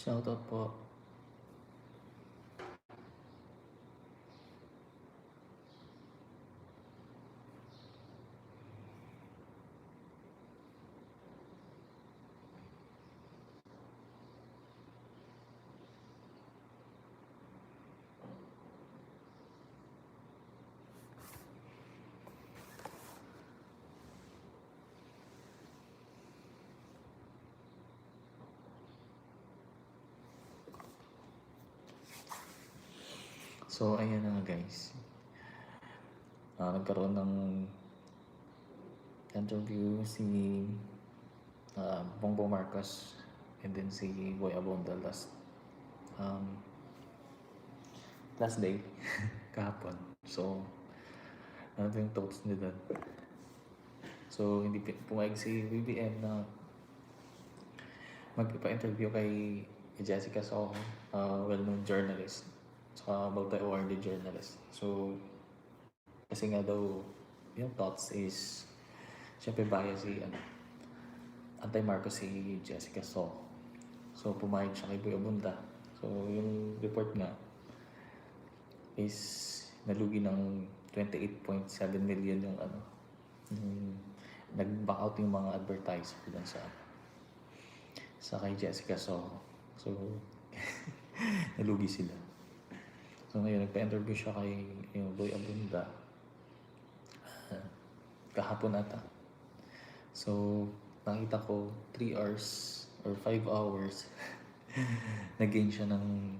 Shoutout po. So, ayan na nga guys. Nagkaroon ng interview si Bongbong Marcos and then si Boy Abunda last day kahapon. So, ano yung thoughts niyo doon? So, hindi pumayag si BBM na magpa-interview kay Jessica Soho, well-known journalist, saka multi-awarded journalist. So, kasi nga daw, yung thoughts is, syempre bias si, anti-Marcos si Jessica Soho. So, pumayag siya kay Boy Abunda. So, yung report nga is nalugi ng 28.7 million yung nag-back out yung mga advertiser dun sa kay Jessica Soho. So, nalugi sila. So, ngayon, nagpa-interview siya kay yung Boy Abunda. Kahapon ata. So, nakita ko 3 hours or 5 hours nag-gain siya ng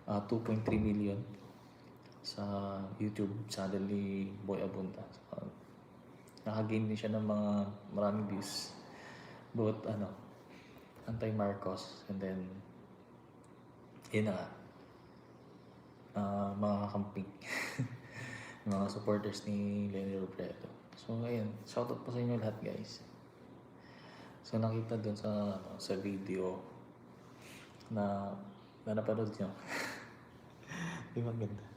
2.3 million sa YouTube channel ni Boy Abunda. So, naka-gain din siya ng mga maraming views. Both anti-Marcos and then yun na mga kakamping mga supporters ni Lenny Robredo. So ayun, shoutout po sa inyo lahat guys. So nakita dun sa video na napanood nyo. Di ba ganda?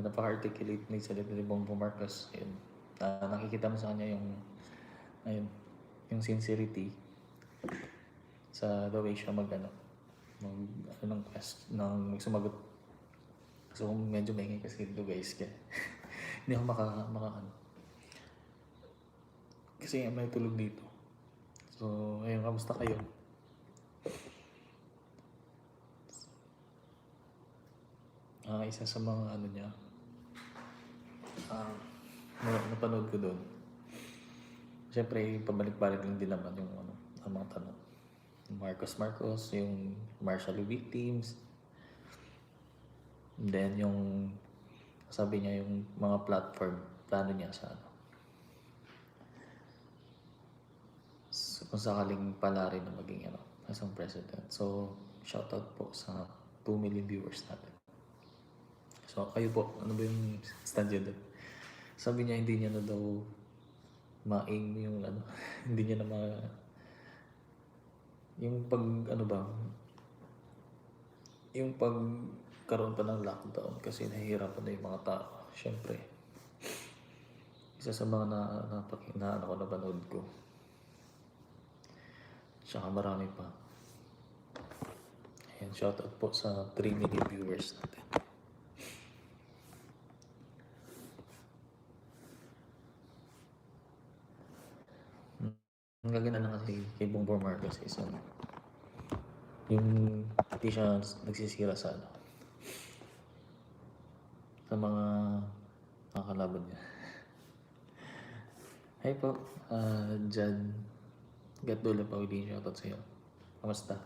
Napaka-articulate ni Celebrity Bongbong Marcos. Ayun. Nakikita mo sa kanya yung sincerity sa the way siya ng sumagot. So medyo maingay kasi dito guys kaya hindi ako maka kasi may tulog dito. So ayun, kamusta kayo? Isa sa mga niya napanood ko doon. Siyempre pabalik-balik lang din naman yung ang mga tanong. Marcos, yung martial victims. And then yung sabi niya yung mga plano niya sa kung sakaling pala rin na maging isang president. So, shoutout po sa 2 million viewers natin. So, kayo po, ano ba yung stand yun doon? Sabi niya hindi niya na daw ma-aim yung hindi niya na yung yung pagkaroon pa ng lockdown kasi nahihirapan na yung mga tao. Siyempre, isa sa mga napanood ko. Tsaka marami pa. Ayan, shoutout po sa 3 million viewers natin. Ang gaganda lang kasi kay Bongbong Marcos is yung hindi siya nagsisira sa mga nakakalaban niya. Hi po, Jan Gatdula pa uli, shoutout sa'yo. Kamusta?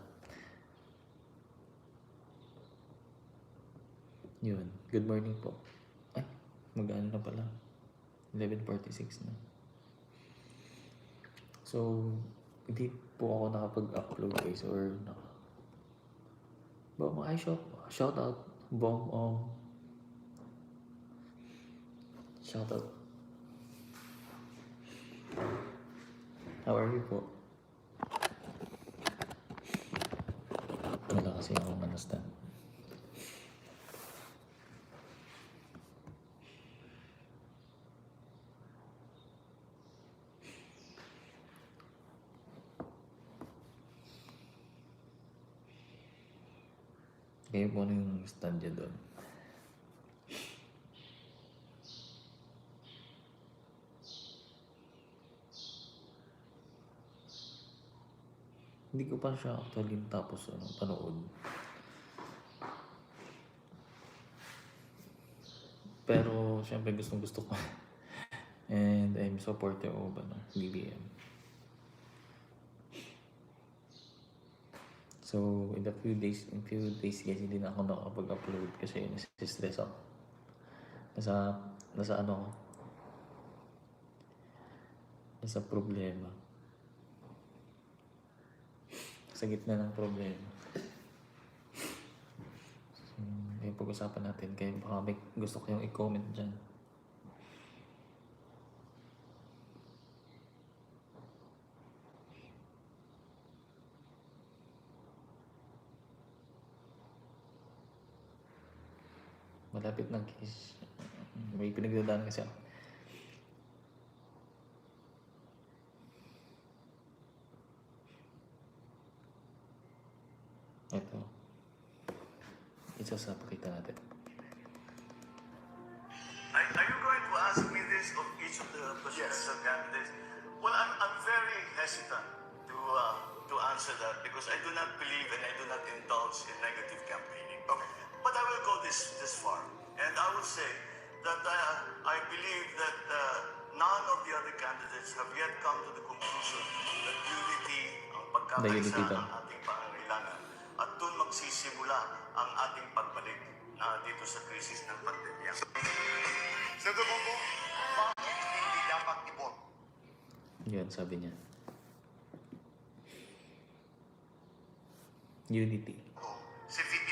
Yun, good morning po. Ay, mag-ano na pala. 11:46 na. So, hindi po ako nakapag-upload guys or shout out shout out. How are you po? Wala kasi akong understand. Kayo po ano yung stand niya doon? Hindi ko pa siya actually tapos panood. Pero syempre gustong gusto ko. And I'm supporter of BBM. So in few days guys, hindi na ako nakakapag-upload kasi nasi-stress ako. Nasa ano ako? Nasa problema. Sa gitna ng problema. Yung pag-usapan natin, kaya baka may gusto kayong i-comment dyan. Malapit ng case. May pinagdadaan kasi ako. Ito. Isasapakita natin. Are you going to ask me this of each of the presidential candidates? Well, I'm very hesitant to answer that because I do not believe and I do not indulge in negative campaigning. Okay. But I will go this far. And I will say that I believe that none of the other candidates have yet come to the conclusion that unity ang pagkakaisa ng ating pangangailangan. At doon magsisimula ang ating pagbalik dito sa krisis ng pandemya. Senator Bongbong, bakit hindi dapat iboto? Yan, sabi niya. Unity. Si VP.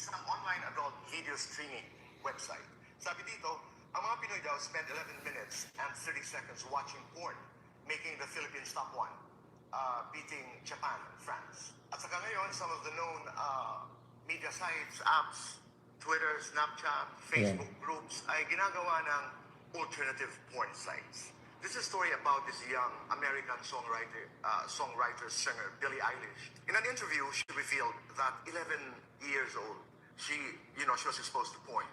Isang online adult video streaming website. Sabi dito, ang mga Pinoy daw spend 11 minutes and 30 seconds watching porn, making the Philippines top 1, beating Japan and France. At saka ngayon, some of the known media sites, apps, Twitter, Snapchat, Facebook groups ay ginagawa ng alternative porn sites. This is a story about this young American songwriter, singer, Billie Eilish. In an interview, she revealed that 11 years old, she was exposed to porn.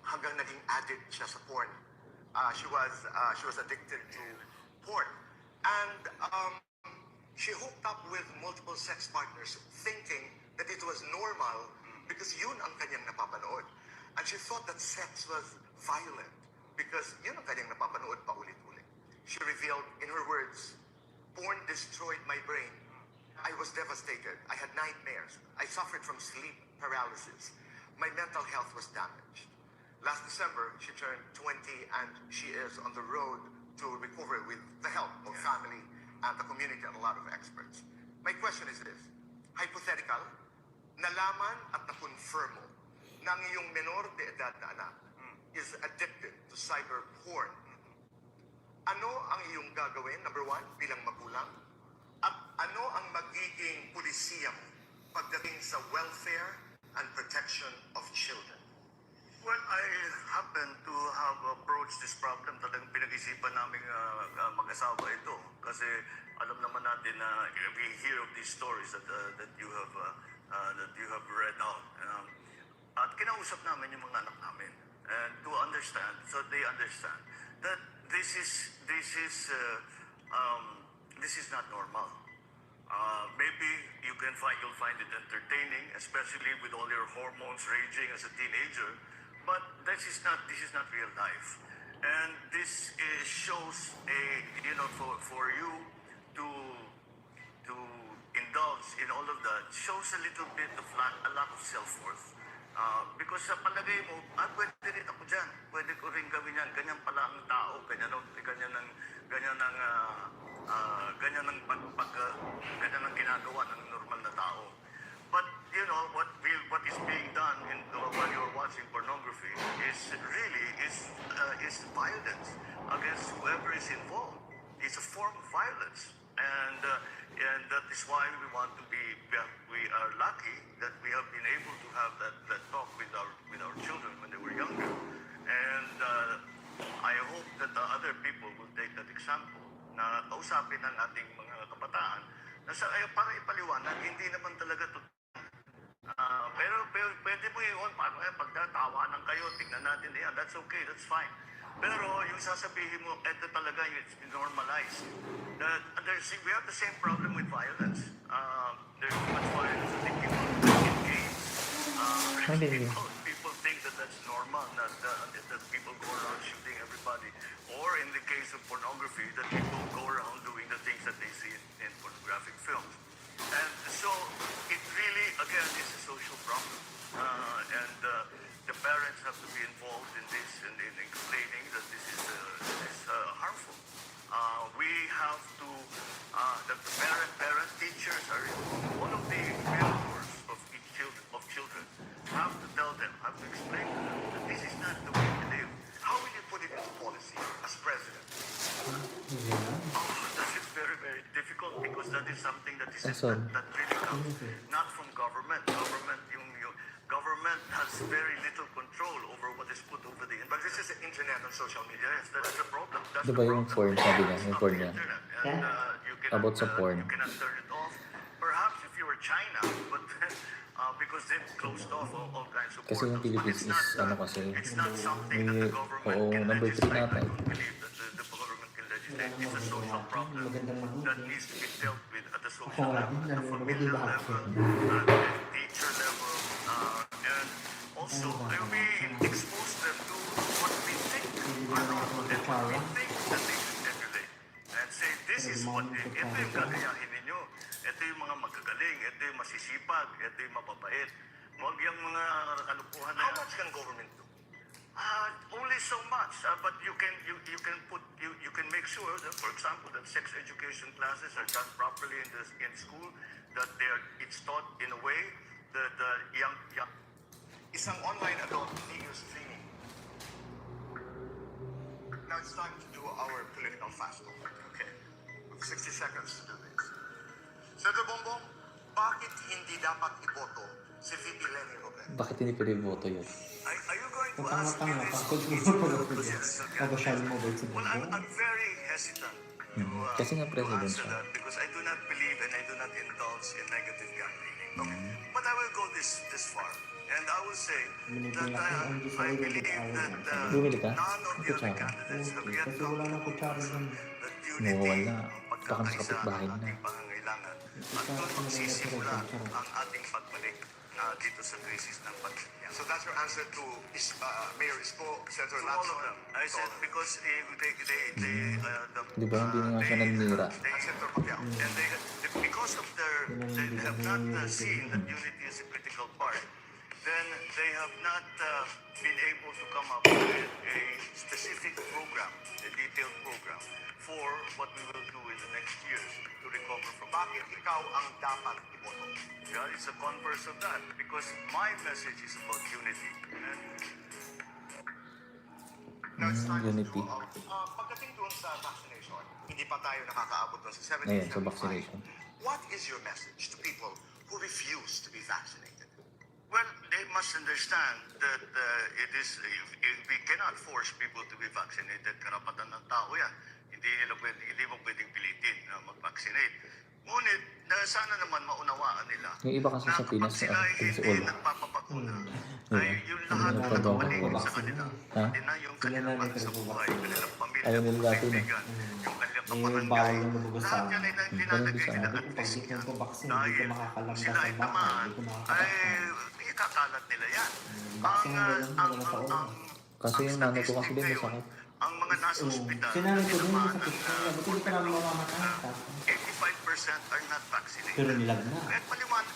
Hanggang naging addict siya sa porn. She was addicted to porn. And she hooked up with multiple sex partners thinking that it was normal because yun ang kanyang napapanood. And she thought that sex was violent because yun ang kanyang napapanood paulit-ulit. She revealed in her words, "Porn destroyed my brain. I was devastated. I had nightmares. I suffered from sleep paralysis. My mental health was damaged." Last December, she turned 20 and she is on the road to recover with the help of family and the community and a lot of experts. My question is this: hypothetical, nalaman at na-confirm mo na ang iyong menor de edad na anak is addicted to cyber porn. Ano ang iyong gagawin, number 1, bilang magulang? At ano ang magiging pulisiya mo pagdating sa welfare and protection of children? Well, I happen to have approached this problem. Talagang pinag-isipan namin mag-asawa ito. Kasi alam naman natin na we hear of these stories that you have read out. At kinausap namin yung mga anak namin. And to understand, so they understand that this is not normal. Maybe you'll find it entertaining, especially with all your hormones raging as a teenager. But this is not real life, and this shows for you to indulge in all of that shows a little bit of a lack of self-worth. Because sa palagay mo, pwede rin ako dyan, pwede ko rin gawin yan, ganyan pala ang tao, ganyan ang ginagawa ng normal na tao. But you know what is being done while you're watching pornography is violence against whoever is involved. It's a form of violence, and that is why we are lucky that we have been able to have that talk with our children when they were younger, and I hope that the other people will take that example na kausapin ng ating mga kabataan na para ipaliwanag, hindi naman talaga pero pwede mo yun, pagtatawanan kayo, tignan natin yan, that's okay, that's fine. Pero yung sasabihin mo, eto talaga, it's normalized. We have the same problem with violence. There's too much violence. I think people in games. People think that that's normal, that people go around shooting everybody. Or in the case of pornography, that people go around doing the things that they see in pornographic films. And so it really, again, is a social problem. And the parents have to be involved in this and in explaining that this is harmful. We have to, the parent teachers are one of the mentors of children have to tell them, have to explain to them that this is not the way to live. How will you put it into policy as president? That is very, very difficult because that is something that really comes not from government. Government has very little control over what is put over the internet. But this is the internet and social media. Yes, that is the problem. That's Diba yung porn, sabi niya, yung porn niya. And About sa porn. you cannot turn it off. Perhaps if you were China, but because they've closed off all kinds of Kasi yung portals. But Philippines is, it's not something that the government can number 3 legislate. I natin. don't believe that the government can legislate. It's a social problem that needs to be dealt with at the social level, at the familial level, at the teacher level, and also we expose them to what we think are normal and what we think that they should emulate. And say, this is what, ito yung gagayahin ninyo. Ito yung mga magagaling, ito yung masisipag, ito yung mababait. Huwag yung mga kalupuhan na How much can government do? only so much, but you can make sure that, for example, that sex education classes are done properly in school, that it's taught in a way that the young Isang online adult video streaming. Now it's time to do our political fast talk. okay. 60 seconds to do this. Senator Bongbong, bakit hindi dapat iboto si VP Lenny Robredo? Bakit hindi pwede boto yun? Are you going to ask me this? Well, I'm very hesitant to Kasi nga president answer siya. that because I do not believe and I do not indulge in negative campaigning. Okay. But I will go this far. And I will say that I believe that Bumili ka? none of the other Kutsara. candidates have yet come to that unity, Wala. ang Baka sa pagkakaisa kapitbahay ng na. ating pangangailangan. At doon magsisimula ang ating pagbalik dito sa krisis ng pandemya. So that's your answer to Mayor Isko, Senator To all Lacson, of them. I said because Di ba hindi nga siya nanira? and Senator Pacquiao. and because of they have not seen that unity is a critical part, then they have not been able to come up with a specific program, a detailed program for what we will do in the next years to recover from. Bakit ikaw ang dapat iboto? Yeah, it's a converse of that because my message is about unity. And Now it's time to Unity. do pagdating doon sa vaccination, hindi pa tayo nakakaabot doon sa Ayan, sa 70-75. vaccination. What is your message to people who refuse to be vaccinated? Well, they must understand that we cannot force people to be vaccinated. Karapatan ng tao yan. Hindi mo pwedeng pilitin na mag-vaccinate. Ngunit, sana naman maunawaan nila Yung iba kasi na sa Pinas, kapag sila ay hindi all. nagpapapakuna, Diba? ay yung lahat Ano na pa ba? nakapaligid sa kanila. Ha? Pati na yung kanilang mahal sa buhay, kanilang pamilya, Ayaw nila dati, no? kaibigan, yung kanilang Eh, kabarangay. bawal na lumabas sa Lahat yan ay Ganun nilalagay sa nila amin. at risk Pag yan. ko vaccine, hindi Dahil ko makakalabas sila ay sa bahay, tamaan, hindi ko ay makakapasok. ikakalat nila yan. Vaccine na lang, wala sa oras. Kasi yung nanay ko kasi din may statistic sakit. ngayon, ang mga nasa ospital, Sinanay ko din tinamaan sa ng, picture. Buti di pa namin mamamatay. 85% are not vaccinated. Pero nilag na. Kahit maliwanag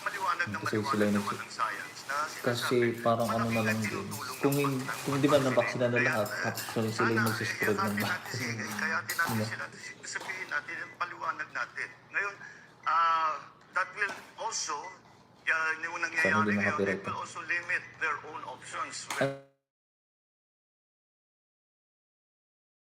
na Kasi sila maliwanag yung naman ng science na Kasi sinasabi, parang ano na lang din. Kung di ba nabaksina na lahat, actually sila yung magsispread ng vaccine. Kaya natin Diba? sila, sabihin natin, paliwanag natin. Ngayon, that will also, yung Sana nangyayari hindi ngayon, makapirate. it will also limit their own options.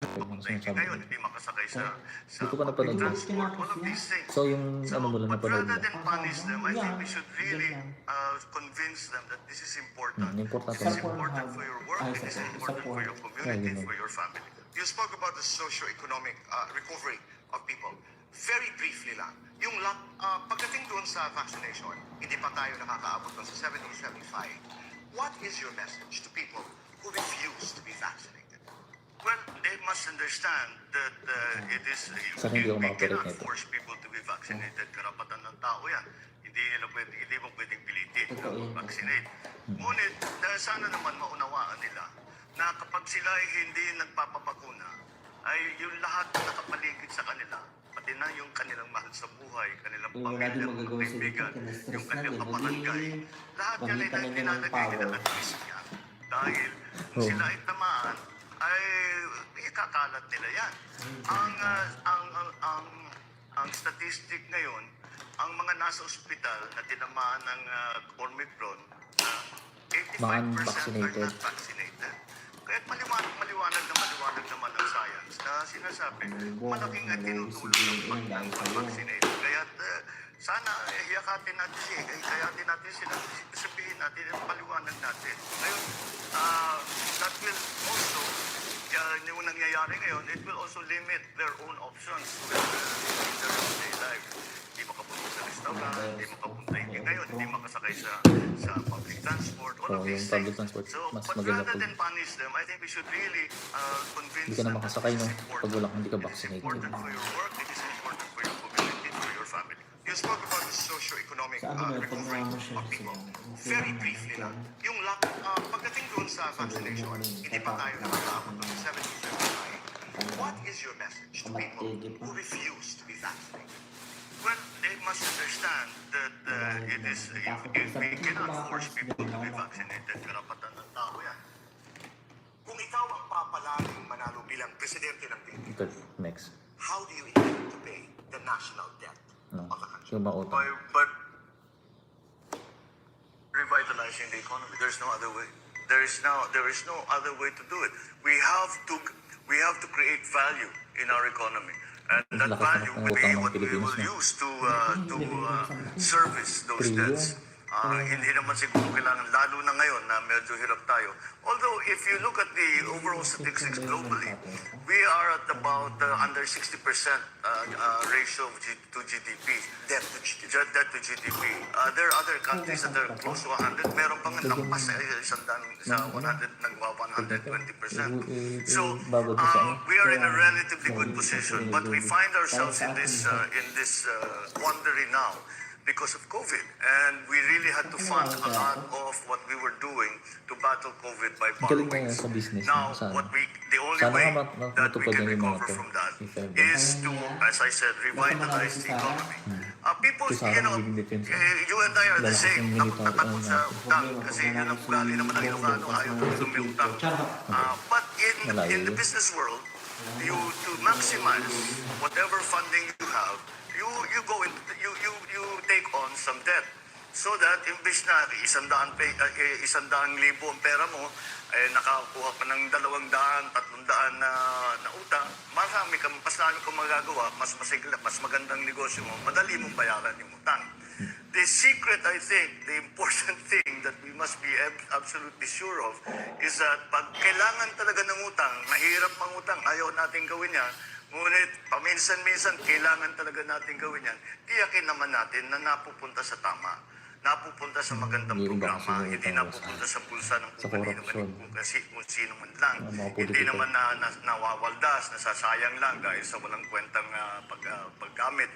Ngayon, hindi makasakay sa Hindi ko pa napanood yun. transport, all of these things. So yung ano mo lang but napanood rather mo. than punish them, I think we should really Yeah. convince them that this is important. Importante This is na. important for your work, it is important for your community, for your family. You spoke about the socio-economic recovery of people. Very briefly lang, yung pagdating doon sa vaccination, hindi pa tayo nakakaabot doon sa 70-75. What is your message to people who refuse to be vaccinated? Well, they must understand that Sana hindi ako we makapirit cannot nito. force people to be vaccinated. Karapatan ng tao yan. Hindi mo pwedeng pilitin na mag-vaccinate. Ngunit, sana naman maunawaan nila na kapag sila ay hindi nagpapapakuna, ay yung lahat na nakapaligid sa kanila, pati na yung kanilang mahal sa buhay, kanilang Yung wala din pamilya, magagawa sa dito, kaibigan, kinastress yung na kanilang din. kabarangay, lahat yan ay Pagkita na niya ng nilalagay nila power. at risk yan. Dahil kung Oh. sila ay tamaan, ay ikakalat nila yan. Ang statistic ngayon, ang mga nasa ospital na tinamaan ng Omicron, 85% Mga are unvaccinated. not vaccinated. Kaya maliwanag naman ang science na sinasabi, malaking tinutulong ng pag-vaccinate. Kaya sana hiyakatin natin sila, sabihin natin, paliwanag natin. Ngayon, that will also, yung nangyayari ngayon, it will also limit their own options in their everyday life. Hindi makapunta sa restaurant, hindi makapunta ngayon, hindi makasakay sa public transport, all of Oo, these yung public things. transport, So, mas but maganda rather pag than punish them, I think we should really convince hindi ka na them that makasakay, this no? is important. Pag walang hindi ka It is vaccinated. important for your work, it is important for your community, for your family. You spoke about the socio-economic Sa amin, pag recovery namamasya of people. sila, Very briefly lang, yung pagdating doon sa vaccination, hindi pa tayo nakakaabot doon sa 70-75. What is your message to people who refuse to be vaccinated? Well, they must understand that we cannot force people to be vaccinated. Karapatan ng tao yan. Kung ikaw ang papalaring manalo bilang presidente ng Pilipinas, Good, next. how do you intend to pay the national debt No. of the country? Yung mga utang. By revitalizing the economy. There's no other way. There is no other way to do it. We have to create value in our economy. And that Lakas value ng will be utang ng what we Pilipinas, will no? use to service those Trillion. debts. Hindi naman siguro kailangan, lalo na ngayon na medyo hirap tayo. Although, if you look at the overall statistics globally, we are at about under 60% ratio to GDP. Debt to GDP. Debt to GDP. There are other countries that are close to 100. Meron pang lampas sa 120%. So, we are in a relatively good position. But we find ourselves in this quandary now because of COVID. And we really had to fund a lot of what we were doing to battle COVID by Galing na yan borrowings. sa business. Now, Sana. the only Sana way nga that we matupad can yan yung mga recover to, from that if ever. is to, as I said, revitalize the economy. People, Kasi sana magiging defense. you and I are the Lalakas same. ng Takot military, takot sa utang kasi yun ang ugali naman ng Ilocano, ayaw talaga may utang. But in the business world, to maximize whatever funding you have, you go in, you take on some debt. So that imbes na 100,000 ang pera mo, nakakuha pa ng 200, 300 na utang, mas marami kang magagawa, mas masigla, mas magandang negosyo mo, madali mong bayaran yung utang. The secret, I think, the important thing that we must be absolutely sure of is that pag kailangan talaga ng utang, mahirap mang utang, ayaw natin gawin yan, ngunit paminsan-minsan kailangan talaga natin gawin yan, tiyakin naman natin na napupunta sa tama. Napupunta sa magandang Hindi iba programa, kasi hindi utang napupunta sa bulsa ng sa kumpanya korupsyon. kung sino man lang. Mga Hindi politiko. naman nawawaldas, nasasayang lang dahil sa walang kwentang paggamit.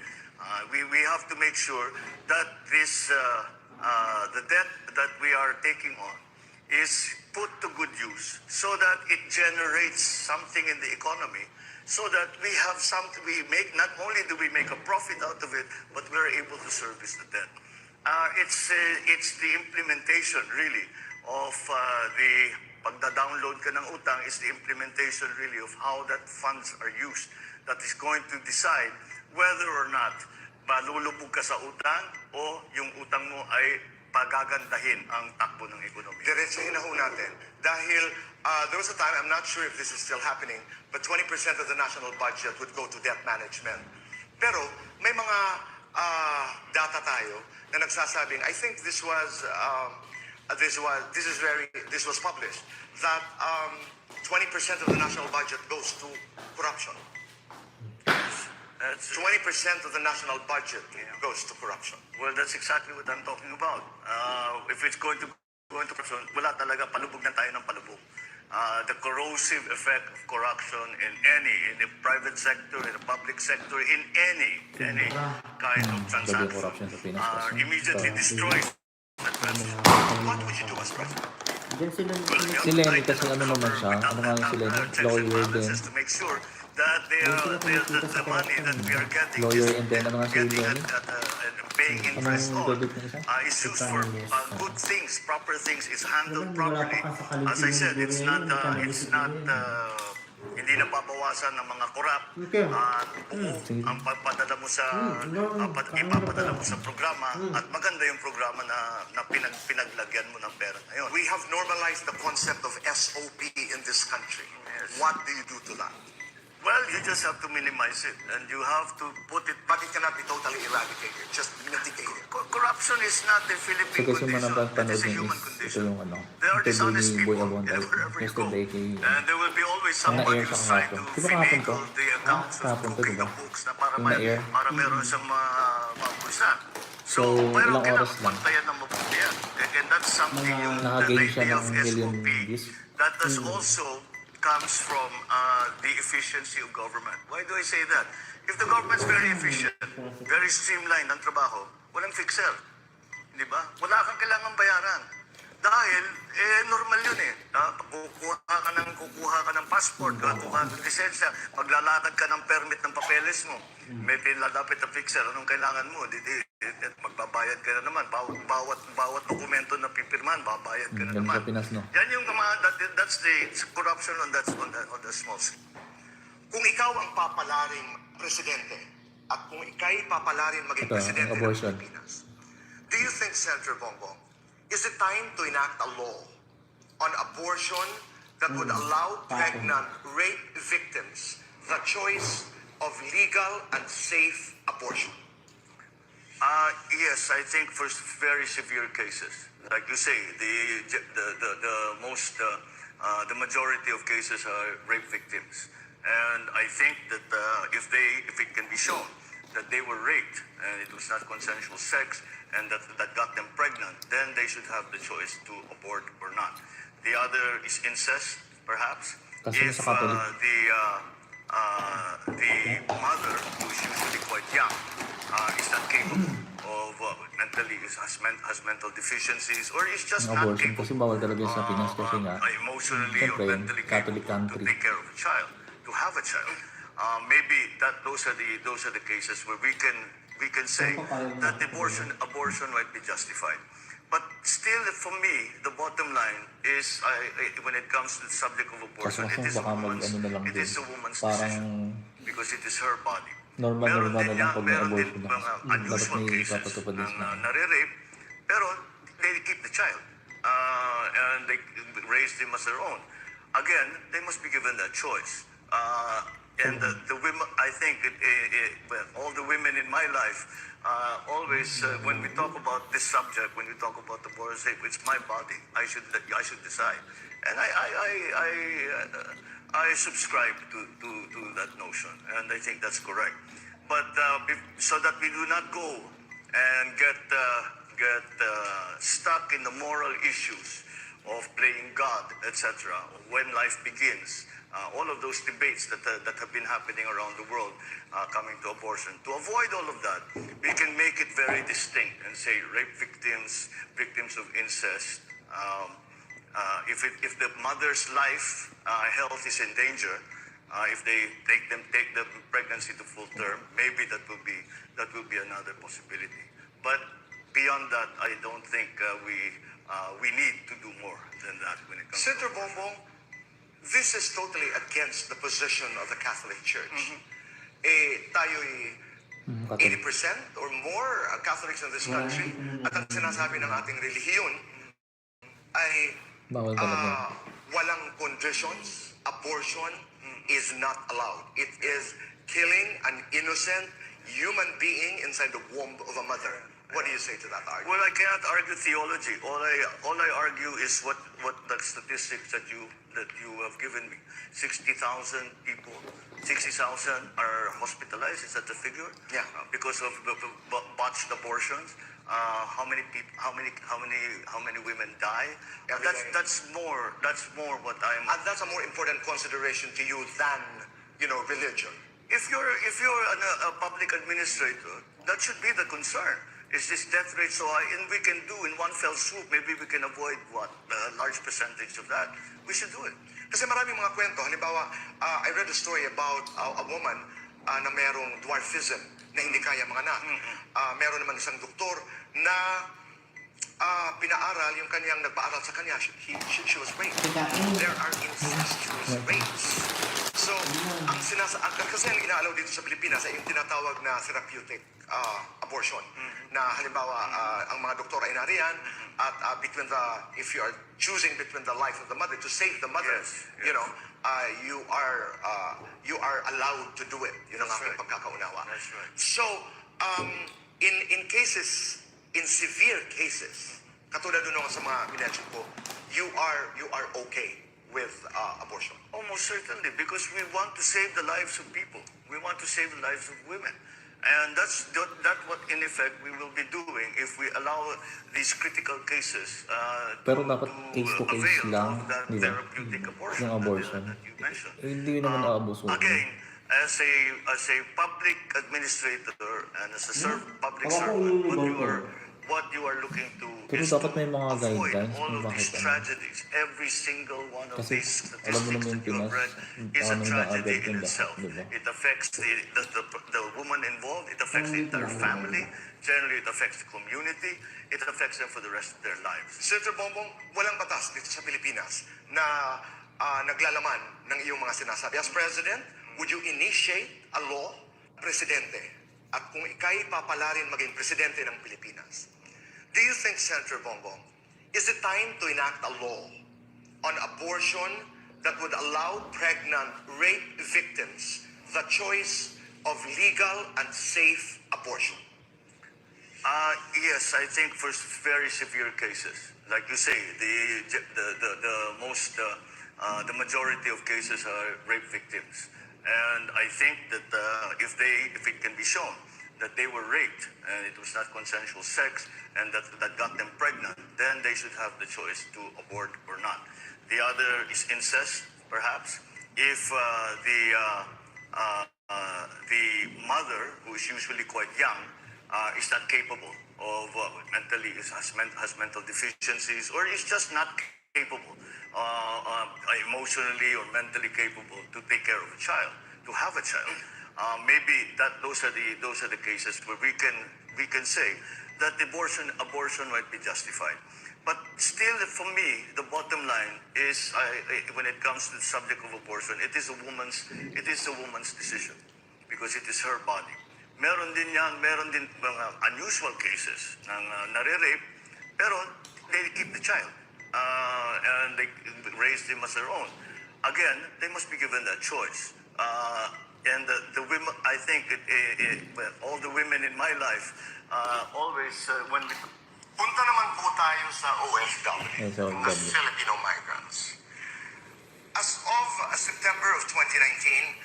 We have to make sure that the debt that we are taking on is put to good use so that it generates something in the economy, so that we have something, not only do we make a profit out of it, but we're able to service the debt. It's the implementation really of the pagda-download ka ng utang is the implementation really of how that funds are used that is going to decide whether or not malulubog ka sa utang o yung utang mo ay pagagandahin ang takbo ng ekonomiya. Diretsahin na ho natin. Dahil there was a time, I'm not sure if this is still happening, but 20% of the national budget would go to debt management. Pero may mga data tayo na nagsasabing, I think this was published, that 20% of the national budget goes to corruption. 20% of the national budget goes to corruption. Well, that's exactly what I'm talking about. If it's going to corruption, wala talaga, palubog na tayo ng palubog. The corrosive effect of corruption in the private sector, in the public sector, in any kind of transaction, corruption sa Pinas kasi. immediately destroys that transaction. What would you do as president? Diyan sila Si Lenny kasi ano naman siya, ano nga yung si Lenny? Lawyer din. To make sure that the money that we are getting Lawyer and then ano nga si getting Lenny? and paying interest Anong on debit na isa? is used for good things, proper things, is handled Wala properly. pa ka sa As I said, it's not Kalipin, hindi nababawasan ng mga korap. Okay. Buo ang papadala mo sa ipapadala mo sa programa at maganda yung programa na pinaglagyan mo ng pera na yun. We have normalized the concept of SOP in this country. What do you do to that? Well, you just have to minimize it and you have to put it. But it cannot be totally eradicated, just mitigated. Corruption is not a So Philippine kasi condition. It manapanood is a niyo human is ito condition. yung ano, There are interview dishonest ni Boy people Abunda wherever you go. yesterday kay And there will be always Ang somebody na-air who's siya trying to kahapon. Di ba kahapon to? finagle the accounts of Kahapon to, cooking di ba? the books na para Yung na-air. meron siyang mapulsa. So, pero ilang oras kailangan lang? pantayan ng mabuti yan. And that's something Mga yung the nakagain siya idea ng of million SOP views. that has also comes from the efficiency of government. Why do I say that? If the government's very efficient, very streamlined ang trabaho, walang fixer. Di ba? Wala kang kailangan bayaran. Dahil, normal yun eh. Kukuha ka ng passport, kukuha ka ng lisensya, maglalakad ka ng permit ng papeles mo. May pinalapit na fixer, anong kailangan mo? Magbabayad ka na naman. Bawat dokumento na pipirman, babayad ka na ganun naman. sa Pinas, no? Yan yung that's the corruption on the small scale. Kung ikaw ang papalaring presidente at kung ikay papalarin maging Ito, ang presidente ng abortion. Pilipinas, do you think, Senator Bongbong, is it time to enact a law on abortion that would allow pregnant rape victims the choice of legal and safe abortion? Yes, I think for very severe cases, like you say, the majority of cases are rape victims, and I think that if it can be shown that they were raped and it was not consensual sex and that got them pregnant, then they should have the choice to abort or not. The other is incest, perhaps. Kasi If sa Catholic. The mother, who is usually quite young, is not capable of mentally, has mental deficiencies, or is just Ang not abortion capable kasi bawal talaga sa Pinas kasi nga emotionally or siyempre, mentally Catholic capable to country. take care of a child, to have a child. Maybe those are the cases where we can say that abortion might be justified. But still, for me, the bottom line is, when it comes to the subject of abortion, Kaso it is a baka woman's, mag-ano na lang it din. is a woman's Parang decision because it is her body. normal na lang pag may meron din abortion na. mga Dapat unusual may cases ipapatupad na na. nare-rape, pero they keep the child. and they raised him as their own. Again, they must be given that choice. And the women, I think, well, all the women in my life, always, when we talk about this subject, when we talk about the boys, say, it's my body. I should decide. And I subscribe to that notion, and I think that's correct. But so that we do not go and get stuck in the moral issues of playing God, etc., when life begins. All of those debates that have been happening around the world coming to abortion. To avoid all of that, we can make it very distinct and say rape victims, victims of incest. If the mother's life, health is in danger, if they take the pregnancy to full term, maybe that will be another possibility. But beyond that, I don't think we need to do more than that when it comes Senator to abortion. Bongbong, this is totally against the position of the Catholic Church. Tayo'y 80% or more Catholics in this country, at ang sinasabi ng ating relihiyon ay Bawal talaga. walang conditions, abortion is not allowed. It is killing an innocent human being inside the womb of a mother. What do you say to that argument? Well, I cannot argue theology. All I argue is what the statistics that you have given me. 60,000 people, 60,000 are hospitalized. Is that the figure? Yeah. Because of the botched abortions. How many women die? Every day. That's more what I'm. And that's a more important consideration to you than, religion. If you're a public administrator, that should be the concern. Is this death rate so high? And we can do in one fell swoop, maybe we can avoid a large percentage of that. We should do it. Kasi maraming mga kwento. Halimbawa, I read a story about a woman na merong dwarfism na hindi kaya mga anak. Meron naman isang doktor na pinaaral yung kanyang nagpaaral sa kanya. She was raped. There are incestuous rapes. So, kasi ang inaalaw dito sa Pilipinas ay yung tinatawag na therapeutic abortion. Na halimbawa, ang mga doktor ay nariyan at if you are choosing between the life of the mother to save the mother, you are allowed to do it. Yun ang aking pagkakaunawa. That's right. So, in severe cases, katulad doon sa mga minention ko, you are okay with abortion. Almost certainly, because we want to save the lives of people. We want to save the lives of women. And that's what, in effect, we will be doing if we allow these critical cases Pero dapat case to case avail lang, of that di ba? therapeutic abortion, Yung abortion. that you mentioned. Hindi naman aabuso. Again, as a public administrator and as a public servant, what you are looking to Pero is dapat to may mga avoid guidelines all kung of these bakit tragedies. Every single one of Kasi these alam mo statistics naman yung that you have Pinas, read is a paano tragedy na-agad in yung itself. lahat, diba? It affects the woman involved, it affects the entire family, generally it affects the community, it affects them for the rest of their lives. Senator Bongbong, walang batas dito sa Pilipinas na naglalaman ng iyong mga sinasabi. As President, would you initiate a law, Presidente, at kung ikay papalarin maging Presidente ng Pilipinas, do you think, Senator Bongbong, is it time to enact a law on abortion that would allow pregnant rape victims the choice of legal and safe abortion? Yes, I think for very severe cases, like you say, the majority of cases are rape victims, and I think that if it can be shown that they were raped and it was not consensual sex and that got them pregnant, then they should have the choice to abort or not. The other is incest, perhaps. If the mother, who is usually quite young, is not capable of has mental deficiencies, or is just not capable, emotionally or mentally capable to take care of a child, to have a child. Maybe those are the cases where we can say that abortion might be justified. But still, for me, the bottom line is, when it comes to the subject of abortion, it is a woman's decision, because it is her body. Meron din mga unusual cases ng nare-rape, pero they keep the child. and they raise them as their own. Again, they must be given that choice. And the women, I think, well, all the women in my life always, when we... Punta naman po tayo sa OFW, Yes, mga OFW. Filipino migrants. As of September of 2019,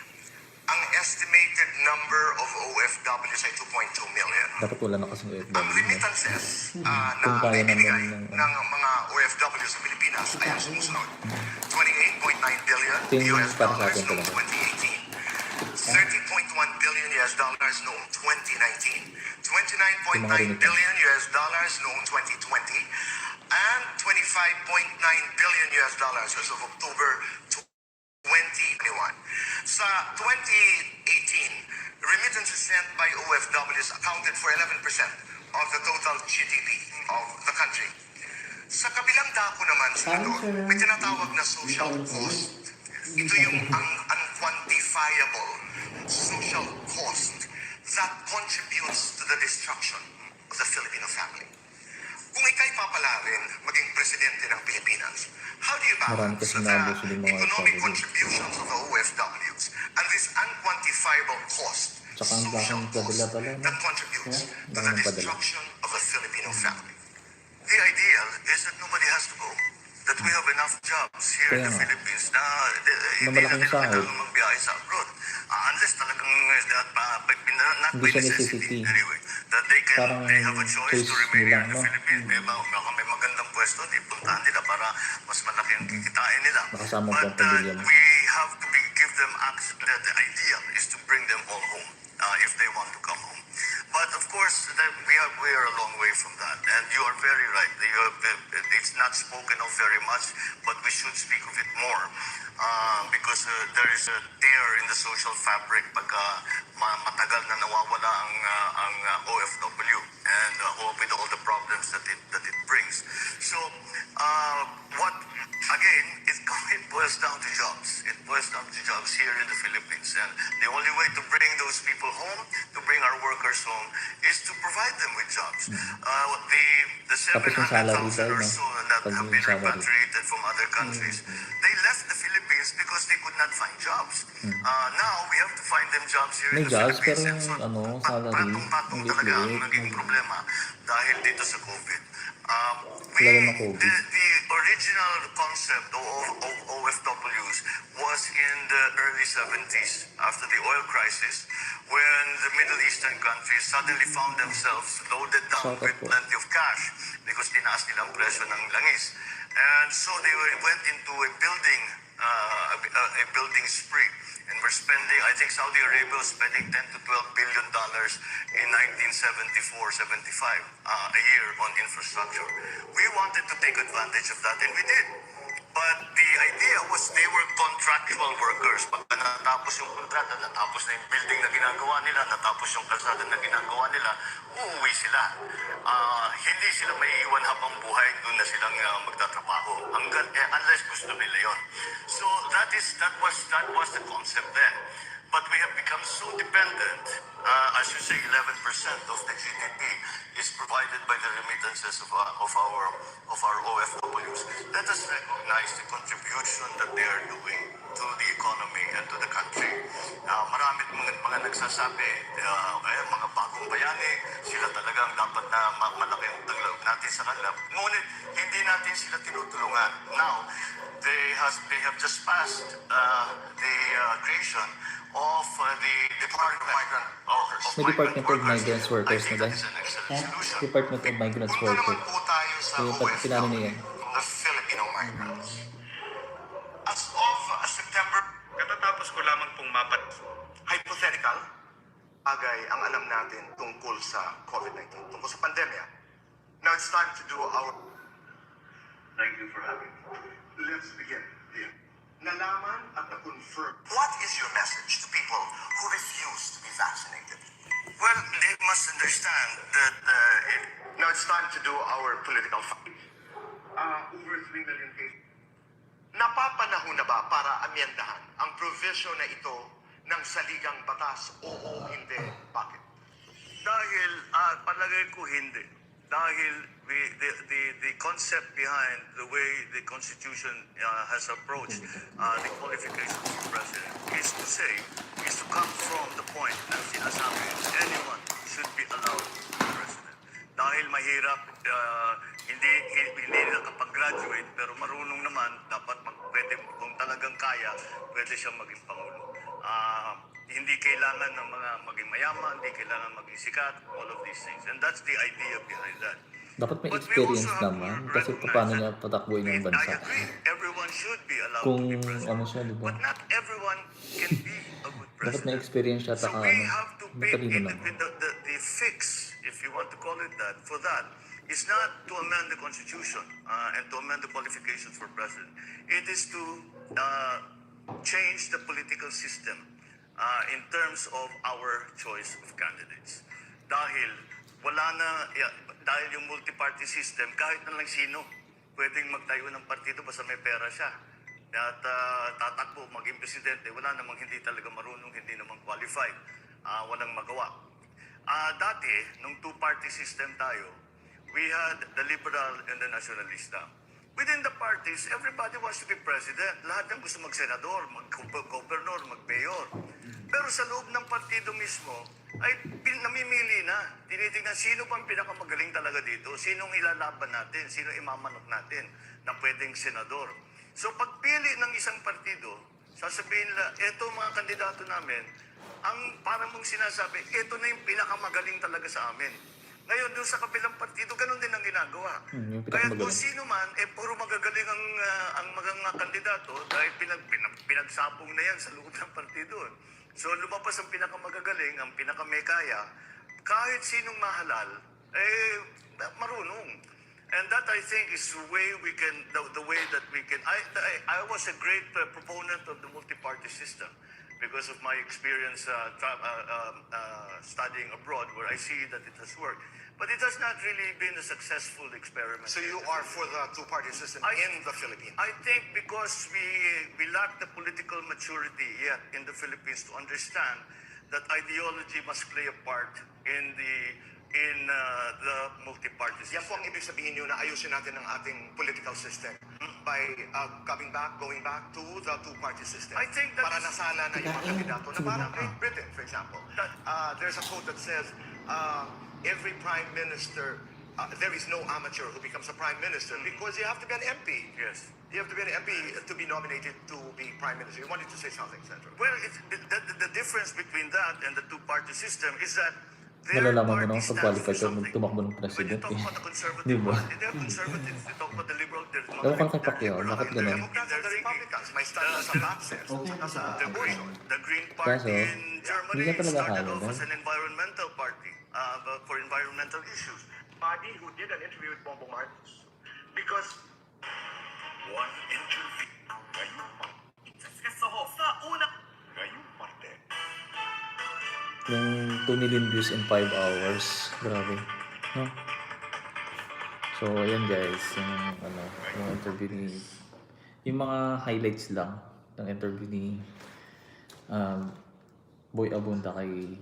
ang estimated number of OFWs ay 2.2 million. Dapat wala na kasing Ang OFW. remittances Kung na kaya ibinigay naman ng mga OFW sa Pilipinas ay ang sumusunod. 28.9 billion Ito yung US para sa dollars atin noong pala. 2018. 30.1 billion US dollars noong 2019. 29.9 billion US dollars noong 2020. And 25.9 billion US dollars as of October 2021. Sa 2018, remittances sent by OFWs accounted for 11% of the total GDP of the country. Sa kabilang dako naman, Senador, may tinatawag na social cost. Ito yung unquantifiable social cost that contributes to the destruction of the Filipino family. Kung ika'y papalarin maging presidente ng Pilipinas, how do you Marami balance kasi the naabuso din mga economic OFW. contributions of the OFWs and this unquantifiable cost, Tsaka ang social laking cost, padala pala, no? that contributes to the Laking padala. destruction of the Filipino family? The ideal is that nobody has to go. That we have enough jobs here in Kaya the nga. Philippines na hindi na malaking nila sahod. kailangan magbiyahe sa abroad. Unless talagang not Hindi by siya necessity necessity. anyway. That Parang they have a choice to choice remain here nila, in the no? Philippines. Baka may magandang pwesto, di puntahan nila para mas malaki ang kikitain nila. Nakasama po ang But pamilya mo. we have to give them access. The ideal is to bring them all home if they want to come home. But of course, we are a long way from that. And you are very right. It's not spoken of very much, but we should speak of it more. Because there is a tear in the social fabric pagka matagal na nawawala ang OFW and with all the problems that it brings. So, what again, it boils down to jobs. It boils down to jobs here in the Philippines. And the only way to bring those people home, to bring our workers home, is to provide them with jobs. The Tapos yung salary 700,000 tayo, or no? so that Pag have yung been salary. repatriated from other countries, they left the Philippines because they could not find jobs. Now, we have to find them jobs here May in the jobs, Philippines. pero And yung, salary, patong-patong ang talaga ang liit-liit. naging problema dahil dito sa COVID. Lalo na COVID. The original concept of OFWs was in the early 70s after the oil crisis when the Middle Eastern countries suddenly found themselves loaded down Shut up with po. plenty of cash because tinaas nila ang presyo ng langis. And so they went into a building spree. And we're spending, I think Saudi Arabia was spending $10 to $12 billion in 1974-75 a year on infrastructure. We wanted to take advantage of that, and we did. But the idea was they were contractual workers. Pag natapos yung kontrata, natapos na yung building na ginagawa nila, natapos yung kalsada na ginagawa nila, uuwi sila. Hindi sila may iwan habang buhay, doon na silang magtatrabaho. Unless gusto nila yon. So that was the concept then. But we have become so dependent, as you say, 11% of the GDP is provided by the remittances of our OFWs. Let us recognize the contribution that they are doing to the economy and to the country. Marami mga nagsasabi, mga bagong bayani, sila talagang dapat na malaki ang tagloob natin sa kanila. Ngunit hindi natin sila tinutulungan. Now, they have just passed the creation of the Department of Migrant May Department of Migrants Workers I think na that is an excellent solution. Department of Migrants Punta Workers. naman po tayo sa So, yung pinano OFW, niya yan. the Filipino migrants. As of September, katatapos ko lamang pong hypothetical, agay ang alam natin tungkol sa COVID-19, tungkol sa pandemya. Now it's time to do our... Thank you for having me. Let's begin here. Nalaman at na-confirm. What is your message to people who refuse to be vaccinated? Well, they must understand that Now it's time to do our political fight. Over 3 million cases. Napapanahon na ba para amyendahan ang provision na ito ng saligang batas? Oo, hindi. Bakit? dahil palagay ko hindi. dahil the concept behind the way the Constitution has approached the qualifications for president is to come from the point na sinasabi anyone should be allowed to be president. Dahil mahirap, hindi nakapag-graduate, pero marunong naman, dapat pwede, kung talagang kaya, pwede siyang maging Pangulo. Hindi kailangan ng mga maging mayaman, hindi kailangan maging sikat, all of these things. And that's the idea behind that. Dapat may But we experience also have naman to kasi recognize paano that niya patakbuhin ang I bansa. agree, everyone should be allowed Kung to be president. ano siya, di ba? But not everyone can be a good Dapat president. may experience siya, So taka we ano, have to pick matalino in naman. the fix, if you want to call it that, for that is not to amend the Constitution and to amend the qualifications for president. It is to change the political system in terms of our choice of candidates. Dahil yung multi-party system, kahit na lang sino, pwedeng magtayo ng partido basta may pera siya. At tatakbo, maging presidente, wala namang hindi talaga marunong, hindi namang qualified, walang magawa. Dati, nung two-party system tayo, we had the liberal and the nationalista. Within the parties, everybody wants to be president. Lahat ng gusto mag-senador, mag-governor, mag-mayor. Pero sa loob ng partido mismo, ay namimili na. Tinitingnan sino pang pinakamagaling talaga dito, sinong ilalaban natin, sino imamanok natin na pwedeng senador. So pagpili ng isang partido, sasabihin nila, eto mga kandidato namin, ang parang mong sinasabi, eto na yung pinakamagaling talaga sa amin. Ngayon, doon sa kabilang partido, ganun din ang ginagawa. Yung Kaya pinakamagaling. kung sino man, puro magagaling ang mga kandidato dahil pinagsapong na yan sa loob ng partido. So lumabas ang pinakamagagaling, ang pinakamekaya, kahit sinong mahalal, marunong. And that I think is the way we can, the way that we can. I was a great proponent of the multi-party system because of my experience studying abroad, where I see that it has worked. But it has not really been a successful experiment. So you are for the two-party system in the Philippines? I think because we lack the political maturity yet in the Philippines to understand that ideology must play a part in the multi-party Yan po system. ang ibig sabihin nyo na ayusin natin ang ating political system by going back to the two-party system. I think that para is- nasala na yung mga kandidato na parang Great Britain, for example. There's a quote that says, every prime minister, there is no amateur who becomes a prime minister because you have to be an MP. Yes. You have to be an MP to be nominated to be prime minister. You wanted to say something, Senator? Well, the difference between that and the two-party system is that their Malalaman mo party naman stands pag-qualify for ka something. tumakbo ng When you president talk eh. about the conservative Di ba? party, they're conservatives. You talk about the liberal, they're Ewan ko kay Pacquiao, liberal bakit in ganun? their Democrats and the Republicans, may stand sa access, saka sa The abortion. Green Party Kaso, in Germany hindi ka talaga started kaya, off no? as an environmental party for environmental issues. Body who did an interview with Bongbong Marcos. Because one interview sa una Ngayong Martes. Yung 2 million views in 5 hours. Grabe. No? So, ayan guys. Yung interview ni... Yung mga highlights lang ng interview ni Boy Abunda kay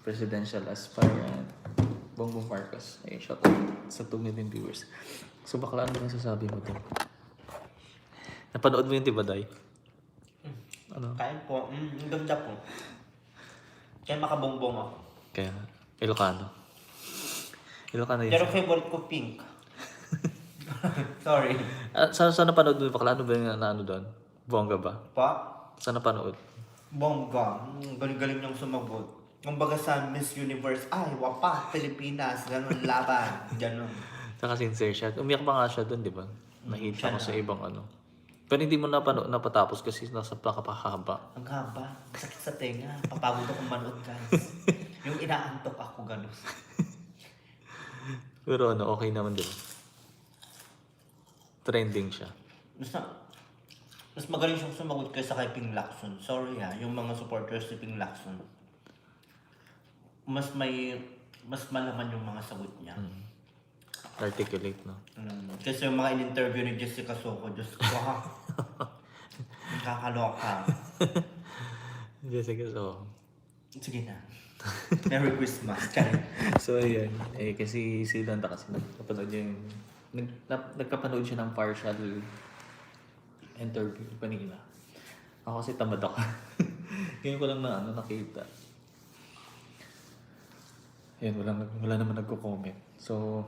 presidential aspirant Bongbong Marcos. Ayun, shout out sa 2 million viewers. So, bakla ano yung sasabi mo to? Napanood mo yun, diba, Day? Ano? Kain po. Ang ganda po. Kaya makabongbong ako. Kaya, Ilocano. Ilocano yun. Pero favorite ko pink. Sorry. Saan napanood mo? Bakla ano ba yung ano doon? Bongga ba? Pa? Saan napanood? Bongga. Galing-galing niyang sumagot. Kumbaga sa Miss Universe, ay, wapa, Pilipinas, ganun, laban, ganun. Saka sincere siya. Umiyak pa nga siya doon, di ba? Nakita siya ko sa na. ibang ano. Pero hindi mo napatapos kasi nasa napakahaba. Ang haba, sakit sa tenga, papagod akong manood, guys. Yung inaantok ako, ganun. Pero ano, okay naman din. Trending siya. Mas magaling siyang sumagot kaysa kay Ping Lacson. Sorry ha, yung mga supporters ni Ping Lacson. Mas malaman yung mga sagot niya. Articulate, no? Kasi yung mga in-interview ni Jessica Soco, Diyos ko ha. Nakakaloka. Jessica, so... Sige na. Merry Christmas. Karen. So ayun, kasi si Danta kasi napanood niya yung nagkapanood siya ng partial interview kanina. Ako kasi tamad ako. Ngayon ko lang na nakita. Ayun, wala naman nagko-comment. So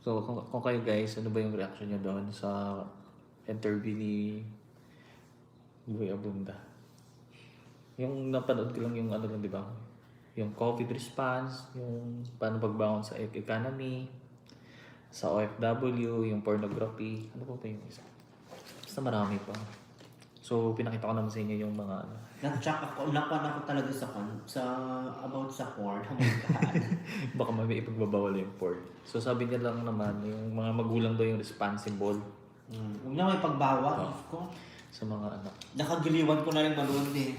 kung kayo guys, ano ba yung reaction niyo doon sa interview ni Boy Abunda? Yung napanood ko lang yung ano lang, di ba? Yung COVID response, yung paano pagbangon sa economy, sa OFW, yung pornography, ano pa yung isa? Basta marami pa. So, pinakita ko naman sa inyo yung mga ano. Na-check ako, ako talaga about sa porn. Oh my God. Baka may ipagbabawal yung porn. So, sabi niya lang naman, yung mga magulang daw yung responsible Huwag na may pagbawal. Ko. sa mga anak. Nakagiliwan ko na rin manood eh.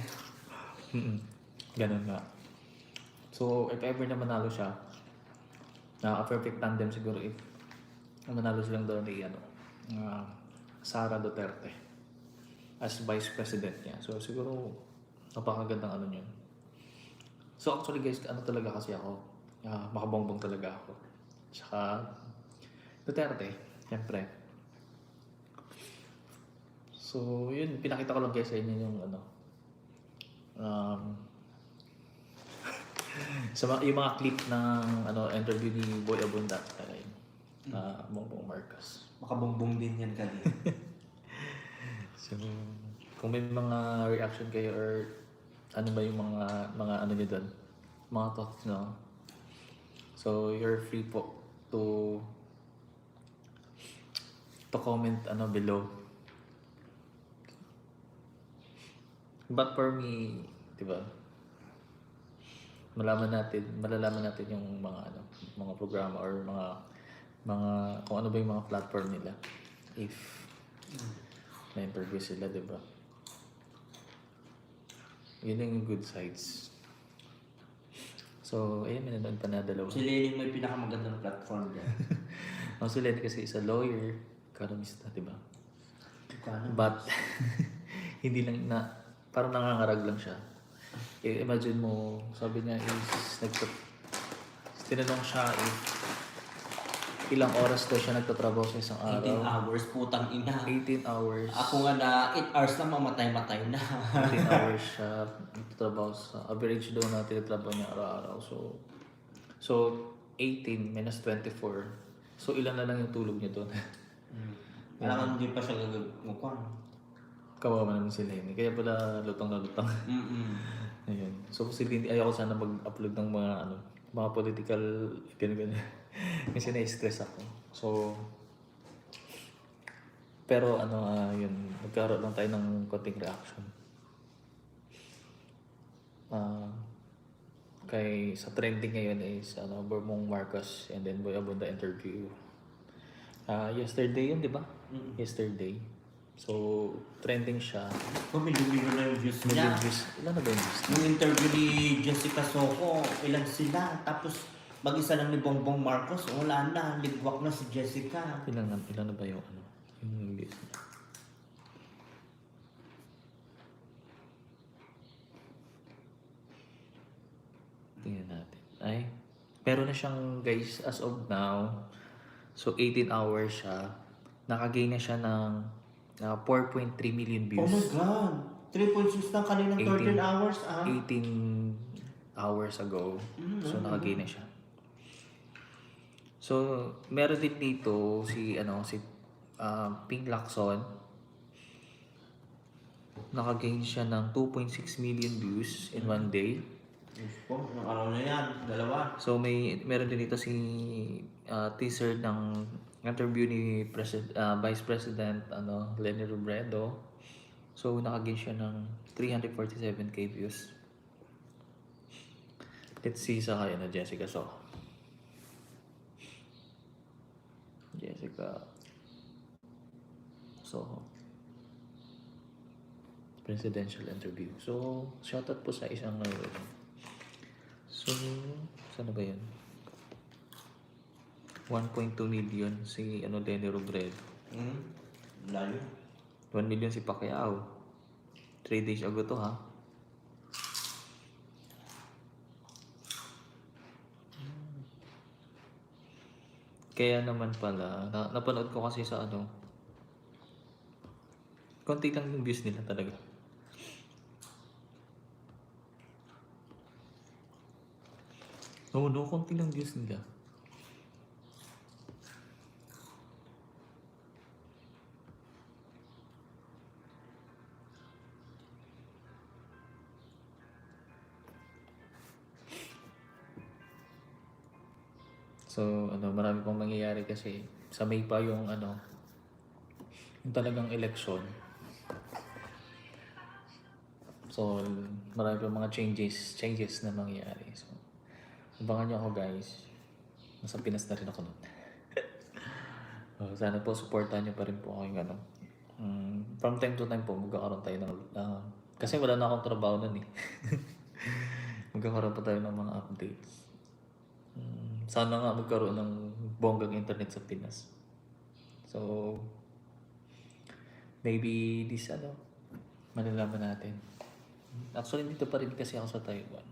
Ganun nga. So, if ever na manalo siya, a perfect tandem siguro if manalo silang doon ni Sara Duterte as vice president niya. So, siguro napakagandang ano yun. So, actually guys, ano talaga kasi ako, makabongbong talaga ako. Tsaka, Duterte, siyempre. So, yun, pinakita ko lang guys sa inyo yung yung mga clip ng interview ni Boy Abunda kay Bongbong Marcos. Makabongbong din yan kali. So, kung may mga reaction kayo or ano ba yung mga ano niyo doon, mga thoughts no. So, you're free po to comment below. But for me, 'di ba? Malalaman natin yung mga programa or mga kung ano ba yung mga platform nila if na-interview sila, 'di ba? Yun yung good sides. So, ayun, may nanood pa na dalawa. Si Leling may pinakamagandang platform dyan. Si Lenny kasi is a lawyer, economista, 'di ba? Kano? But hindi lang parang nangangarag lang siya. Imagine mo, sabi niya is tinanong siya if ilang oras daw siya nagtatrabaho sa isang 18 araw. hours, putang ina. 18 hours. Ako nga na 8 hours na mamatay-matay na. 18 hours siya nagtatrabaho sa average daw na tinatrabaho niya araw-araw. So 18 minus 24. So ilan na lang yung tulog niya doon. Kailangan hindi pa siya gagawin. Kawawa naman si Lenny. Kaya pala lutang na lutang. Ayun. So si Lenny, ayoko sana mag-upload ng mga political ganyan. Kasi na-stress ako. So pero yun, nagkaroon lang tayo ng konting reaction. Sa trending ngayon is BONGBONG MARCOS and then Boy Abunda interview. Yesterday yun, di ba? Yesterday. So, trending siya. Million na yung views niya. Ilan na ba yung views? Yung interview ni Jessica Soho, ilan sila? Tapos, mag-isa lang ni Bongbong Marcos, wala na. Ligwak na si Jessica. Ilan na ba yung yung views niya? Tingnan natin. Ay, meron na siyang guys as of now. So, 18 hours siya. Nakagain na siya ng 4.3 million views. Oh my God! 3.6 lang kaninang 13 hours, 18 hours ago. So, nakagain na siya. So, meron din dito si Pink Lacson. Nakagain siya ng 2.6 million views in one day. Oh, anong araw na yan? Dalawa. So, meron din dito si teaser ng interview ni Vice President Leni Robredo. So, nakagain siya ng 347k views. Let's see sa kaya na Jessica Soho. Jessica Soho. Presidential interview. So, shoutout po sa isang So, saan ba yun? 1.2 million si Leni Robredo. Layo. 1 million si Pacquiao. 3 days ago to ha. Kaya naman pala, napanood ko kasi sa ano, konti lang yung views nila talaga. No, konti lang views nila. So, ano, marami pang mangyayari kasi sa May pa yung ano, yung talagang election. So, marami pang mga changes na mangyayari. So, abangan nyo ako guys. Nasa Pinas na rin ako nun. Sana po supportahan nyo pa rin po ako yung ano. From time to time po, magkakaroon tayo ng... kasi wala na akong trabaho nun eh. Magkakaroon pa tayo ng mga updates. Sana nga magkaroon ng bonggang internet sa Pinas. So, maybe this ano, malalaman natin. Actually, dito pa rin kasi ako sa Taiwan.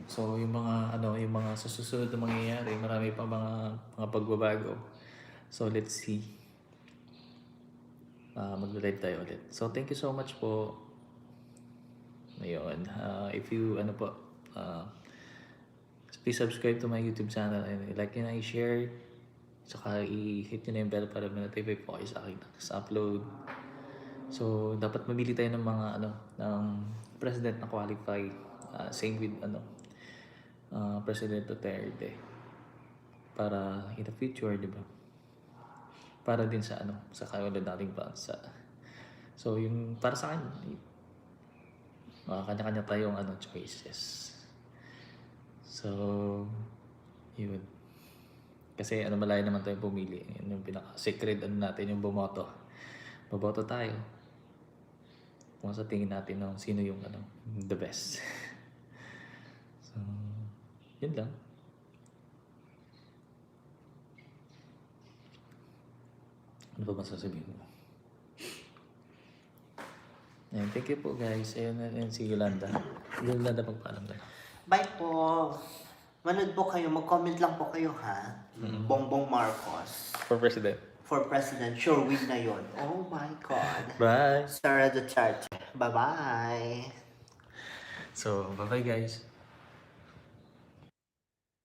So, yung mga ano, yung mga susunod na mangyayari, marami pa mga pagbabago. So, let's see. Mag-live tayo ulit. So, thank you so much po. Ayun. If you, ano po, please subscribe to my YouTube channel and like and i-share. Saka i-hit nyo na yung bell para ma-notify po kayo sa aking next upload. So, dapat mamili tayo ng mga ano, ng president na qualify. Same with ano, President Duterte. Para in the future, di ba? Para din sa ano, sa kaunlad nating bansa. So, yung para sa akin, kanya-kanya tayong ano, choices. So, yun. Kasi ano, malayo naman tayo pumili. Yun yung pinaka-secret ano natin, yung bumoto. Boboto tayo. Kung sa tingin natin no, sino yung ano, the best. So, yun lang. Ano ba masasabihin mo? Ayan, thank you po guys. Ayan si Yolanda. Yolanda, pagpaalam na. Bye po. Manood po kayo, mag-comment lang po kayo ha. Bongbong Marcos. For President. For President, sure win na yun. Oh my God. Bye! Sarah Duterte. Bye-bye. So, bye-bye guys.